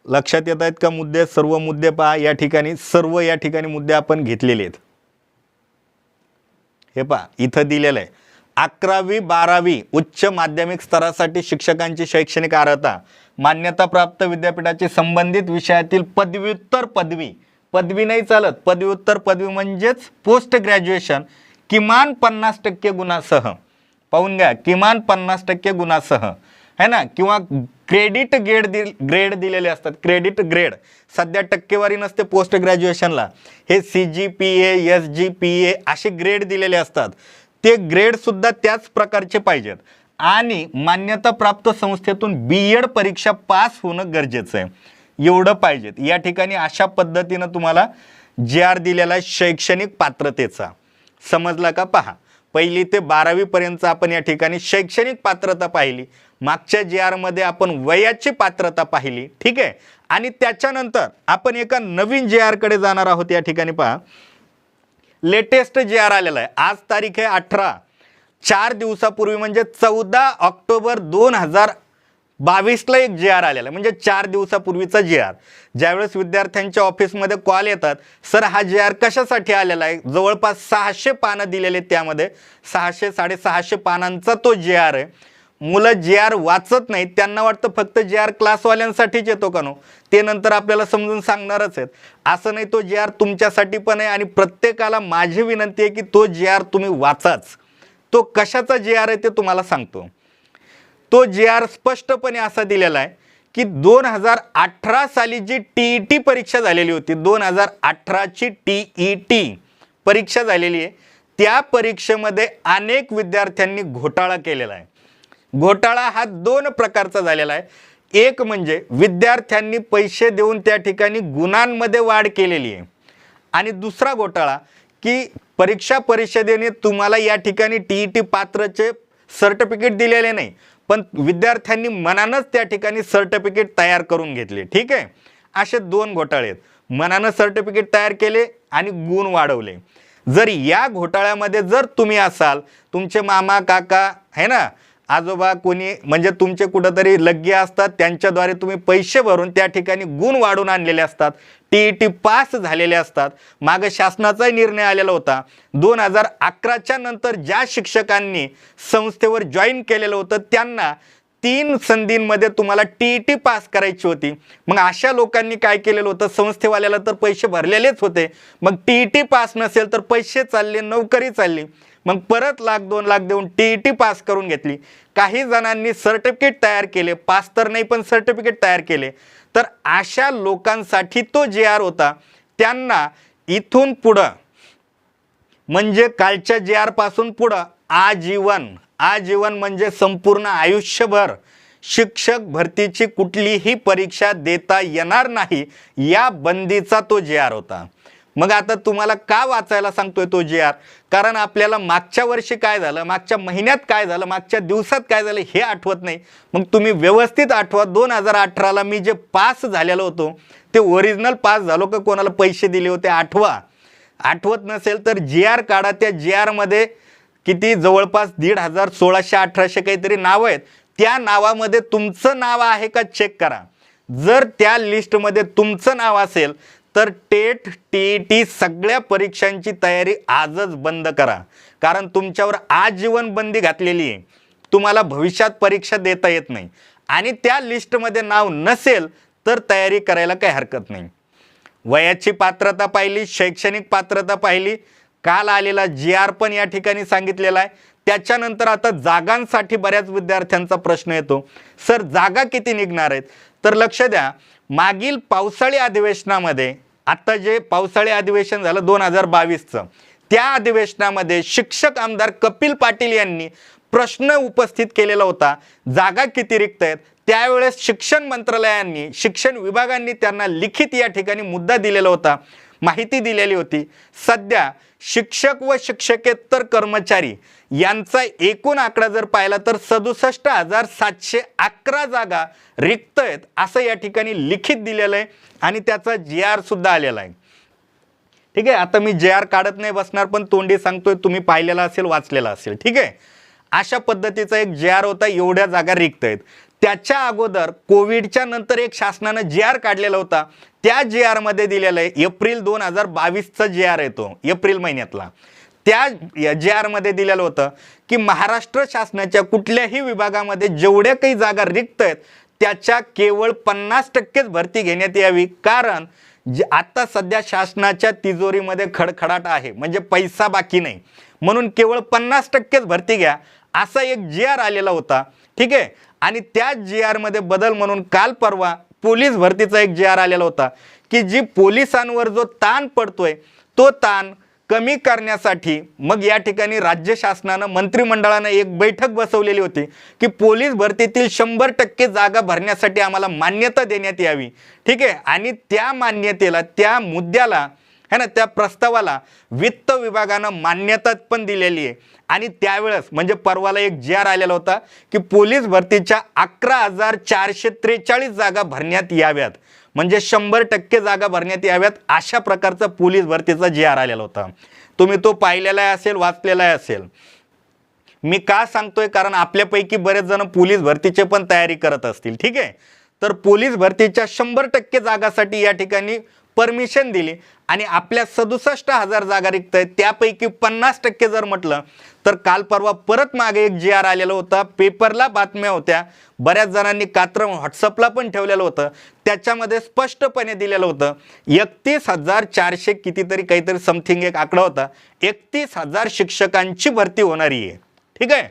Speaker 1: लक्षात येत आहेत का मुद्दे? सर्व मुद्दे पहा या ठिकाणी, सर्व या ठिकाणी मुद्दे आपण घेतलेले आहेत. हे पहा इथं दिलेलं आहे. 11वी 12वी उच्च माध्यमिक स्तरासाठी शिक्षकांची शैक्षणिक अर्हता मान्यताप्राप्त विद्यापीठाची संबंधित विषयातील पदव्युत्तर पदवी नाही चालत, पदव्युत्तर पदवी म्हणजेच पोस्ट ग्रॅज्युएशन किमान 50% गुणासह. पाहून घ्या, किमान 50% गुणासह है ना, किंवा क्रेडिट ग्रेड दिलेले असतात. क्रेडिट ग्रेड सध्या टक्केवारी नसते पोस्ट ग्रॅज्युएशनला. हे CGPA SGPA असे ग्रेड दिलेले असतात. ते ग्रेड सुद्धा त्याच प्रकारचे पाहिजेत आणि मान्यताप्राप्त संस्थेतून BEd परीक्षा पास होणं गरजेचं आहे. एवढं पाहिजेत. या ठिकाणी अशा पद्धतीनं तुम्हाला GR दिलेला आहे शैक्षणिक पात्रतेचा. समजला का? पहा, 1ली ते 12वी पर्यंत आपण या ठिकाणी शैक्षणिक पात्रता पाहिली. मागच्या GR मध्ये आपण वयाची पात्रता पाहिली. ठीक आहे, आणि त्याच्यानंतर आपण एका नवीन GR कडे जाणार आहोत. या ठिकाणी पहा, लेटेस्ट GR आलेला आहे. आज तारीख आहे 18. 4 दिवसापूर्वी म्हणजे 14 ऑक्टोबर 2022ला एक GR आलेला आहे. म्हणजे 4 दिवसापूर्वीचा GR. ज्यावेळेस विद्यार्थ्यांच्या ऑफिसमध्ये कॉल येतात, सर हा GR कशासाठी आलेला आहे, जवळपास 600 पानं दिलेले, त्यामध्ये 600-650 पानांचा तो GR आहे. मुलं GR वाचत नाहीत, त्यांना वाटतं फक्त GR क्लासवाल्यांसाठीच येतो का नो, ते नंतर आपल्याला समजून सांगणारच आहेत. असं नाही, तो GR तुमच्यासाठी पण आहे आणि प्रत्येकाला माझी विनंती आहे की तो GR तुम्ही वाचाच. तो कशाचा GR आहे ते तुम्हाला सांगतो. तो GR स्पष्टपणे असा दिलेला आहे की 2018 साली जी TET परीक्षा झालेली होती, 2018ची TET परीक्षा झालेली आहे, त्या परीक्षेमध्ये अनेक विद्यार्थ्यांनी घोटाळा केलेला आहे. घोटाळा हा 2 प्रकारचा झालेला आहे. एक म्हणजे विद्यार्थ्यांनी पैसे देऊन त्या ठिकाणी गुणांमध्ये वाढ केलेली आहे, आणि दुसरा घोटाळा की परीक्षा परिषदेने तुम्हाला या ठिकाणी TET पात्रचे सर्टिफिकेट दिलेले नाही, पण विद्यार्थ्यांनी मनानंच त्या ठिकाणी सर्टिफिकेट तयार करून घेतले. ठीक आहे, असे 2 घोटाळे आहेत. मनानं सर्टिफिकेट तयार केले आणि गुण वाढवले. जर या घोटाळ्यामध्ये जर तुम्ही असाल, तुमचे मामा काका है ना, आजोबा कोणी म्हणजे तुमचे कुठंतरी लग्गे असतात, त्यांच्याद्वारे तुम्ही पैसे भरून त्या ठिकाणी गुण वाढून आणलेले असतात, TET पास झालेले असतात. मागे शासनाचाही निर्णय आलेला होता. 2011च्या नंतर ज्या शिक्षकांनी संस्थेवर जॉईन केलेलं होतं त्यांना 3 संधींमध्ये तुम्हाला TET पास करायची होती. मग अशा लोकांनी काय केलेलं होतं, संस्थेवाल्याला तर पैसे भरलेलेच होते, मग TET पास नसेल तर पैसे चालले, नोकरी चालली, मग परत 1,00,000-2 लाख देऊन TET पास करून घेतली. काही जणांनी सर्टिफिकेट तयार केले, पास तर नाही पण सर्टिफिकेट तयार केले. तर अशा लोकांसाठी तो GR होता. त्यांना इथून पुढं म्हणजे कालच्या GR पासून पुढं आजीवन म्हणजे संपूर्ण आयुष्यभर शिक्षक भरतीची कुठलीही परीक्षा देता येणार नाही, या बंदीचा तो GR होता. मग आता तुम्हाला का वाचायला सांगतोय तो GR, कारण आपल्याला मागच्या वर्षी काय झालं, मागच्या महिन्यात काय झालं, मागच्या दिवसात काय झालं हे आठवत नाही. मग तुम्ही व्यवस्थित आठवा. 2018ला मी जे पास झालेलो होतो ते ओरिजिनल पास झालो का कोणाला पैसे दिले होते आठवा. आठवत नसेल तर GR काढा. त्या GR मध्ये किती जवळपास 1500 1600 काहीतरी नाव आहेत. त्या नावामध्ये तुमचं नाव आहे का चेक करा. जर त्या लिस्टमध्ये तुमचं नाव असेल तर टेट TET सगळ्या परीक्षांची तयारी आजच बंद करा. कारण तुमच्यावर आजीवन बंदी घातलेली आहे. तुम्हाला भविष्यात परीक्षा देता येत नाही. आणि त्या लिस्टमध्ये नाव नसेल तर तयारी करायला काही हरकत नाही. वयाची पात्रता पाहिली, शैक्षणिक पात्रता पाहिली, काल आलेला GR पण या ठिकाणी सांगितलेला आहे. त्याच्यानंतर आता जागांसाठी बऱ्याच विद्यार्थ्यांचा प्रश्न येतो, सर जागा किती निघणार आहेत. तर लक्ष द्या, मागील पावसाळी अधिवेशनामध्ये, आता जे पावसाळी अधिवेशन झालं 2022चं, त्या अधिवेशनामध्ये शिक्षक आमदार कपिल पाटील यांनी प्रश्न उपस्थित केलेला होता, जागा किती रिक्त आहेत. त्यावेळेस शिक्षण मंत्रालयाने, शिक्षण विभागाने त्यांना लिखित या ठिकाणी मुद्दा दिलेला होता, माहिती दिलेली होती. सध्या शिक्षक व शिक्षकेतर कर्मचारी यांचा एकूण आकडा जर पाहिला तर 67,711 जागा रिक्त आहेत असं या ठिकाणी लिखित दिलेलं आहे. आणि त्याचा GR सुद्धा आलेला आहे. ठीक आहे, आता मी GR काढत नाही बसणार, पण तोंडी सांगतोय, तुम्ही पाहिलेला असेल, वाचलेला असेल. ठीक आहे, अशा पद्धतीचा एक GR होता, एवढ्या जागा रिक्त आहेत. त्याच्या अगोदर कोविडच्या नंतर एक शासनानं GR काढलेला होता. त्या GR मध्ये दिलेलं आहे, एप्रिल 2022चा GR येतो, एप्रिल महिन्यातला. त्या GR मध्ये दिलेलं होतं की महाराष्ट्र शासनाच्या कुठल्याही विभागामध्ये जेवढ्या काही जागा रिक्त आहेत त्याच्या केवळ 50% भरती घेण्यात यावी. कारण आता सध्या शासनाच्या तिजोरीमध्ये खडखडाट आहे, म्हणजे पैसा बाकी नाही, म्हणून केवळ 50% भरती घ्या असा एक GR आलेला होता. ठीक आहे, आणि त्या GR मध्ये बदल म्हणून काल परवा पोलीस भरतीचा एक GR आलेला होता की जी पोलिसांवर जो ताण पडतोय तो ताण कमी करण्यासाठी मग या ठिकाणी राज्य शासनानं, मंत्रिमंडळानं एक बैठक बसवलेली होती की पोलीस भरतीतील 100% जागा भरण्यासाठी आम्हाला मान्यता देण्यात यावी. ठीक आहे, आणि त्या मान्यतेला, त्या मुद्द्याला है ना, त्या प्रस्तावाला वित्त विभागानं मान्यता पण दिलेली आहे. आणि त्यावेळेस म्हणजे परवाला एक GR आलेला होता की पोलीस भरतीच्या 11,443 जागा भरण्यात याव्यात, म्हणजे 100% जागा भरण्यात याव्यात, अशा प्रकारचा पोलीस भरतीचा GR आलेला होता. तुम्ही तो पाहिलेला असेल, वाचलेला असेल. मी का सांगतोय, कारण आपल्यापैकी बरेच जण पोलीस भरतीचे पण तयारी करत असतील. ठीक आहे, तर पोलीस भरतीच्या 100% जागासाठी या ठिकाणी परमिशन दिली आणि आपल्या 67,000 जागा रिक्त आहेत, त्यापैकी 50% जर म्हटलं तर काल परवा परत मागे एक GR आलेला होता, पेपरला बातम्या होत्या, बऱ्याच जणांनी कात्रम व्हॉट्सअपला पण ठेवलेलं होतं. त्याच्यामध्ये स्पष्टपणे दिलेलं होतं 31,400 कितीतरी काहीतरी समथिंग एक आकडा होता, 31,000 शिक्षकांची भरती होणारी आहे. ठीक आहे,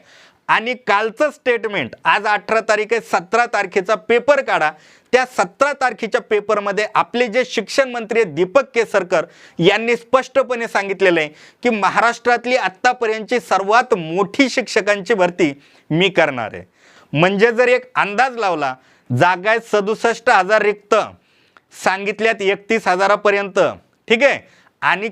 Speaker 1: आणि कालचं स्टेटमेंट, आज 18 तारीख आहे, 17 तारखेचा पेपर काढा. त्या 17 तारखेच्या पेपरमध्ये आपले जे शिक्षण मंत्री दीपक केसरकर यांनी स्पष्टपणे सांगितलेलं आहे की महाराष्ट्रातली आत्तापर्यंतची सर्वात मोठी शिक्षकांची भरती मी करणार आहे. म्हणजे जर एक अंदाज लावला, जागा आहेत 67,000 रिक्त, सांगितल्यात 31,000पर्यंत. ठीक आहे, आणि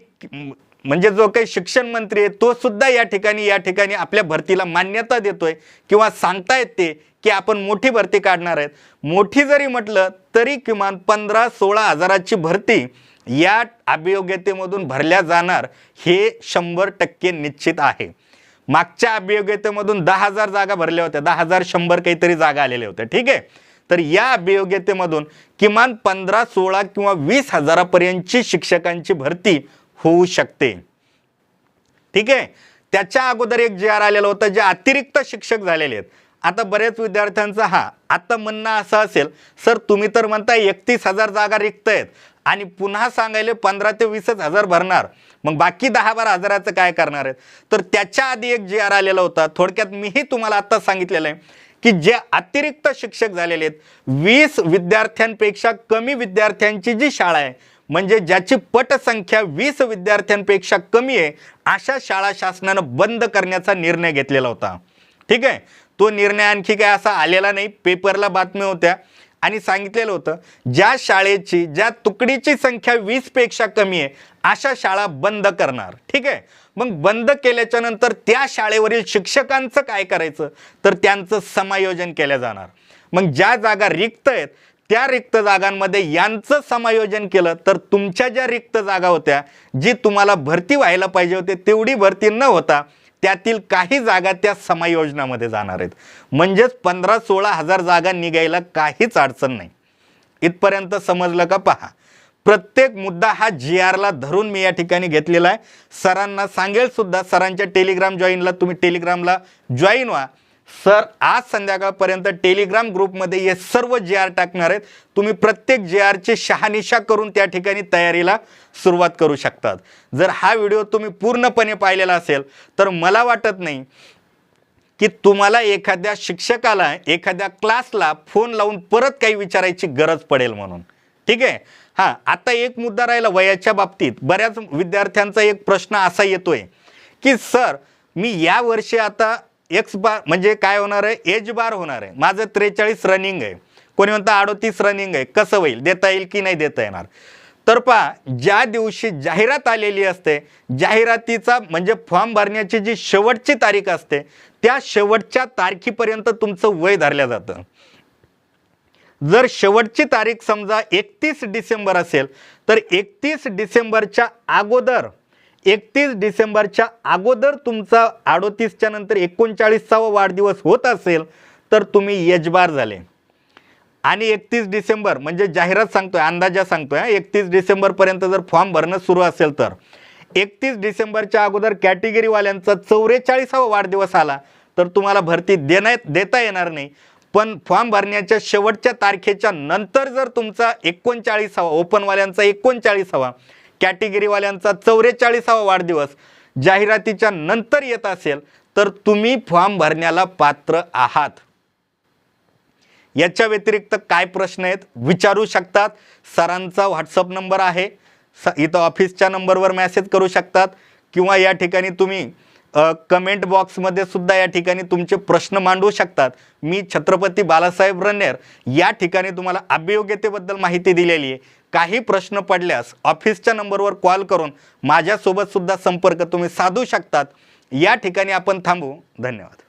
Speaker 1: म्हणजे जो काही शिक्षण मंत्री आहे तो सुद्धा या ठिकाणी आपल्या भरतीला मान्यता देतोय किंवा सांगतायत ते की आपण मोठी भरती काढणार आहेत. मोठी जरी म्हटलं तरी किमान 15-16 हजाराची भरती या अभियोग्यतेमधून भरल्या जाणार, हे 100% निश्चित आहे. मागच्या अभियोग्यतेमधून 10,000 जागा भरल्या होत्या, 10,100 काहीतरी जागा आलेल्या होत्या. ठीक आहे, तर या अभियोग्यतेमधून किमान 15, 16 किंवा 20 हजारापर्यंतची शिक्षकांची भरती होऊ शकते. ठीक आहे, त्याच्या अगोदर एक GR आलेला होता, जे अतिरिक्त शिक्षक झालेले आहेत. आता बरेच विद्यार्थ्यांचा आता म्हणणं असं असेल, सर तुम्ही तर म्हणताय 31,000 जागा रिक्त आहेत आणि पुन्हा सांगायले 15 ते 20 हजार भरणार, मग बाकी 10-12 हजाराचं काय करणार आहेत. तर त्याच्या आधी एक GR आलेला होता. थोडक्यात मीही तुम्हाला आता सांगितलेलं आहे की जे अतिरिक्त शिक्षक झालेले आहेत, 20 विद्यार्थ्यांपेक्षा कमी विद्यार्थ्यांची जी शाळा आहे, म्हणजे ज्याची पटसंख्या 20 विद्यार्थ्यांपेक्षा कमी आहे, अशा शाळा शासनानं बंद करण्याचा निर्णय घेतलेला होता. ठीक आहे, तो निर्णय आणखी काय असा आलेला नाही, पेपरला बातम्या होत्या आणि सांगितलेलं होतं ज्या शाळेची, ज्या तुकडीची संख्या 20 पेक्षा कमी आहे अशा शाळा बंद करणार. ठीक आहे, मग बंद केल्याच्या नंतर त्या शाळेवरील शिक्षकांचं काय करायचं, तर त्यांचं समायोजन केलं जाणार. मग ज्या जागा रिक्त आहेत त्या रिक्त जागांमध्ये यांचं समायोजन केलं तर तुमच्या ज्या रिक्त जागा होत्या, जी तुम्हाला भरती व्हायला पाहिजे होते तेवढी भरती न होता त्यातील काही जागा त्या समायोजनामध्ये जाणार आहेत. म्हणजेच 15-16 हजार जागा निघायला काहीच अडचण नाही. इथपर्यंत समजलं का? पहा, प्रत्येक मुद्दा हा GRला धरून मी या ठिकाणी घेतलेला आहे. सरांना सांगेल सुद्धा, सरांच्या टेलिग्राम जॉईनला तुम्ही टेलिग्रामला जॉईन व्हा. सर आज संध्याकाळपर्यंत टेलिग्राम ग्रुपमध्ये हे सर्व GR टाकणार आहेत. तुम्ही प्रत्येक GRची शहानिशा करून त्या ठिकाणी तयारीला सुरुवात करू शकतात. जर हा व्हिडिओ तुम्ही पूर्णपणे पाहिलेला असेल तर मला वाटत नाही की तुम्हाला एखाद्या शिक्षकाला, एखाद्या क्लासला फोन लावून परत काही विचारायची गरज पडेल म्हणून. ठीक आहे. हां, आता एक मुद्दा राहिला वयाच्या बाबतीत. बऱ्याच विद्यार्थ्यांचा एक प्रश्न असा येतोय की सर मी या वर्षी आता एक्स बार म्हणजे काय होणार आहे, एज बार होणार आहे, माझं 43 रनिंग आहे, कोणी म्हणतं 38 रनिंग आहे, कसं होईल, देता येईल की नाही देता येणार? तर पहा, ज्या दिवशी जाहिरात आलेली असते, जाहिरातीचा म्हणजे फॉर्म भरण्याची जी शेवटची तारीख असते त्या शेवटच्या तारखेपर्यंत तुमचं वय धरलं जातं. जर शेवटची तारीख समजा 31 डिसेंबर असेल तर 31 डिसेंबरच्या अगोदर तुमचा 38च्या नंतर 39वा वाढदिवस होत असेल तर तुम्ही एजबार झाले. आणि 31 डिसेंबर म्हणजे जाहिरात सांगतोय, अंदाजा सांगतोय, 31 डिसेंबरपर्यंत जर फॉर्म भरणं सुरू असेल तर 31 डिसेंबरच्या अगोदर कॅटेगरीवाल्यांचा 44वा वाढदिवस आला तर तुम्हाला भरती देता येणार नाही. पण फॉर्म भरण्याच्या शेवटच्या तारखेच्या नंतर जर तुमचा 39वा, ओपनवाल्यांचा 39वा, कॅटेगरीवाल्यांचा 44वा वाढदिवस जाहिरातीच्या नंतर येत असेल तर तुम्ही फॉर्म भरण्याला पात्र आहात. याच्या व्यतिरिक्त काय प्रश्न आहेत विचारू शकतात. सरांचा व्हॉट्सअप नंबर आहे, इथं ऑफिसच्या नंबरवर मेसेज करू शकतात किंवा या ठिकाणी तुम्ही कमेंट बॉक्समध्ये सुद्धा या ठिकाणी तुमचे प्रश्न मांडू शकतात. मी छत्रपती बालासाहेब रन्नेर या ठिकाणी तुम्हाला अभियोग्यतेबद्दल माहिती दिलेली आहे. काही प्रश्न पडल्यास ऑफिसच्या नंबरवर कॉल करून माझ्यासोबत सुद्धा संपर्क तुम्ही साधू शकतात. या ठिकाणी आपण थांबू. धन्यवाद.